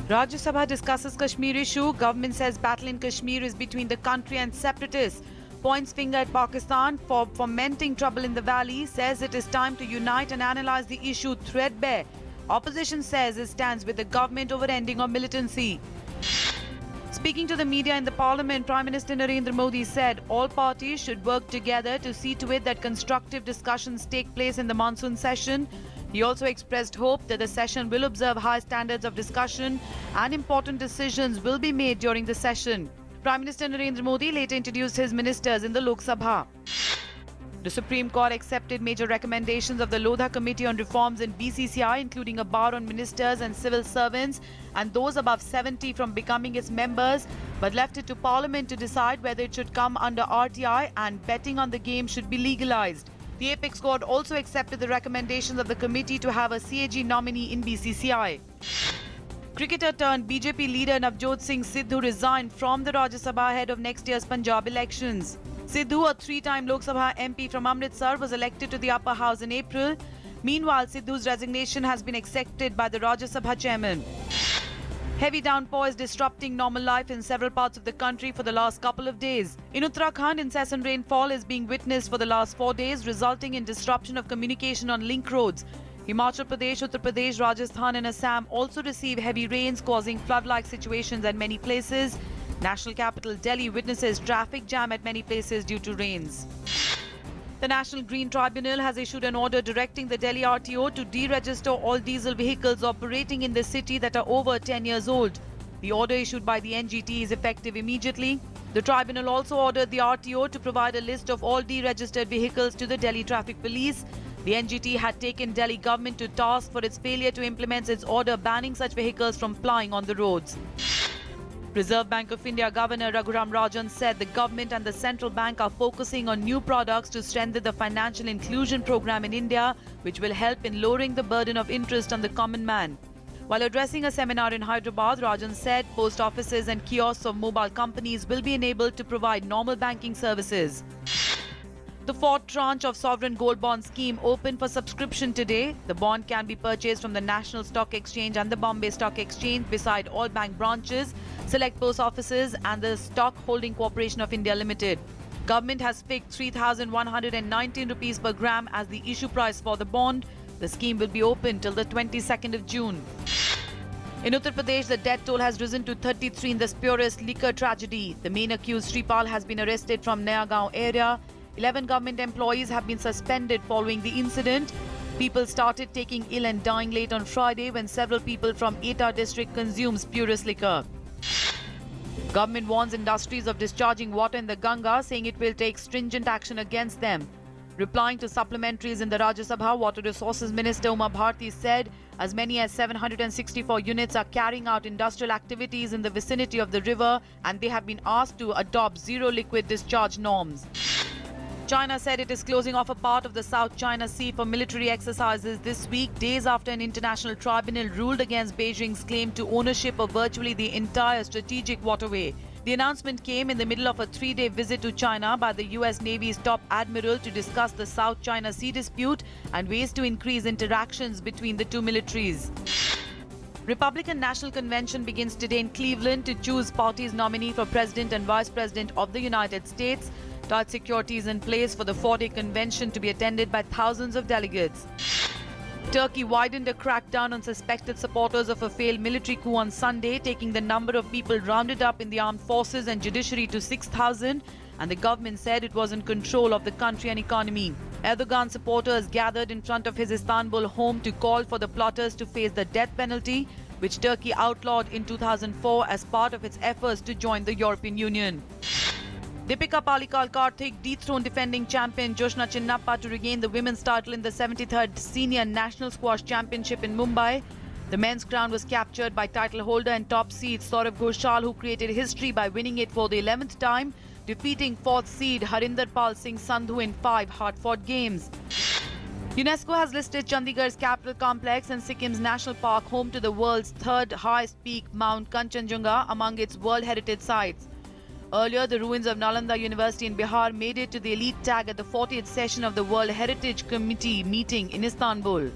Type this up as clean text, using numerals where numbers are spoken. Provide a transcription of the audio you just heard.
Rajya Sabha discusses Kashmir issue. Government says battle in Kashmir is between the country and separatists. Points finger at Pakistan for fomenting trouble in the valley. Says it is time to unite and analyze the issue threadbare. Opposition says it stands with the government over ending of militancy. Speaking to the media in the parliament, Prime Minister Narendra Modi said all parties should work together to see to it that constructive discussions take place in the monsoon session. He also expressed hope that the session will observe high standards of discussion and important decisions will be made during the session. Prime Minister Narendra Modi later introduced his ministers in the Lok Sabha. The Supreme Court accepted major recommendations of the Lodha Committee on Reforms in BCCI, including a bar on ministers and civil servants and those above 70 from becoming its members, but left it to Parliament to decide whether it should come under RTI and betting on the game should be legalized. The Apex Court also accepted the recommendations of the committee to have a CAG nominee in BCCI. Cricketer turned BJP leader Navjot Singh Sidhu resigned from the Rajya Sabha ahead of next year's Punjab elections. Sidhu, a three-time Lok Sabha MP from Amritsar, was elected to the upper house in April. Meanwhile, Sidhu's resignation has been accepted by the Rajya Sabha chairman. Heavy downpour is disrupting normal life in several parts of the country for the last couple of days. In Uttarakhand, incessant rainfall is being witnessed for the last 4 days, resulting in disruption of communication on link roads. Himachal Pradesh, Uttar Pradesh, Rajasthan and Assam also receive heavy rains, causing flood-like situations at many places. National capital Delhi witnesses traffic jam at many places due to rains. The National Green Tribunal has issued an order directing the Delhi RTO to deregister all diesel vehicles operating in the city that are over 10 years old. The order issued by the NGT is effective immediately. The tribunal also ordered the RTO to provide a list of all deregistered vehicles to the Delhi Traffic Police. The NGT had taken Delhi government to task for its failure to implement its order banning such vehicles from plying on the roads. Reserve Bank of India Governor Raghuram Rajan said the government and the central bank are focusing on new products to strengthen the financial inclusion program in India, which will help in lowering the burden of interest on the common man. While addressing a seminar in Hyderabad, Rajan said post offices and kiosks of mobile companies will be enabled to provide normal banking services. The fourth tranche of sovereign gold bond scheme opened for subscription today. The bond can be purchased from the National Stock Exchange and the Bombay Stock Exchange beside all bank branches, select post offices and the Stock Holding Corporation of India Limited. Government has fixed 3,119 rupees per gram as the issue price for the bond. The scheme will be open till the 22nd of June. In Uttar Pradesh, the death toll has risen to 33 in the spurious liquor tragedy. The main accused, Sripal, has been arrested from Nayagaon area. 11 government employees have been suspended following the incident. People started taking ill and dying late on Friday when several people from Etah district consumed spurious liquor. Government warns industries of discharging water in the Ganga, saying it will take stringent action against them. Replying to supplementaries in the Rajya Sabha, Water Resources Minister Bharati said as many as 764 units are carrying out industrial activities in the vicinity of the river and they have been asked to adopt zero liquid discharge norms. China said it is closing off a part of the South China Sea for military exercises this week, days after an international tribunal ruled against Beijing's claim to ownership of virtually the entire strategic waterway. The announcement came in the middle of a 3-day visit to China by the US Navy's top admiral to discuss the South China Sea dispute and ways to increase interactions between the two militaries. Republican National Convention begins today in Cleveland to choose party's nominee for President and Vice President of the United States. Tight security is in place for the 4-day convention to be attended by thousands of delegates. Turkey widened a crackdown on suspected supporters of a failed military coup on Sunday, taking the number of people rounded up in the armed forces and judiciary to 6,000, and the government said it was in control of the country and economy. Erdogan supporters gathered in front of his Istanbul home to call for the plotters to face the death penalty, which Turkey outlawed in 2004 as part of its efforts to join the European Union. Deepika Pallikal Karthik dethroned defending champion Joshna Chinnappa to regain the women's title in the 73rd Senior National Squash Championship in Mumbai. The men's crown was captured by title holder and top seed Saurav Ghoshal, who created history by winning it for the 11th time, defeating 4th seed Harinder Pal Singh Sandhu in 5 hard-fought games. UNESCO has listed Chandigarh's capital complex and Sikkim's national park home to the world's third highest peak, Mount Kanchenjunga, among its World Heritage Sites. Earlier, the ruins of Nalanda University in Bihar made it to the elite tag at the 40th session of the World Heritage Committee meeting in Istanbul.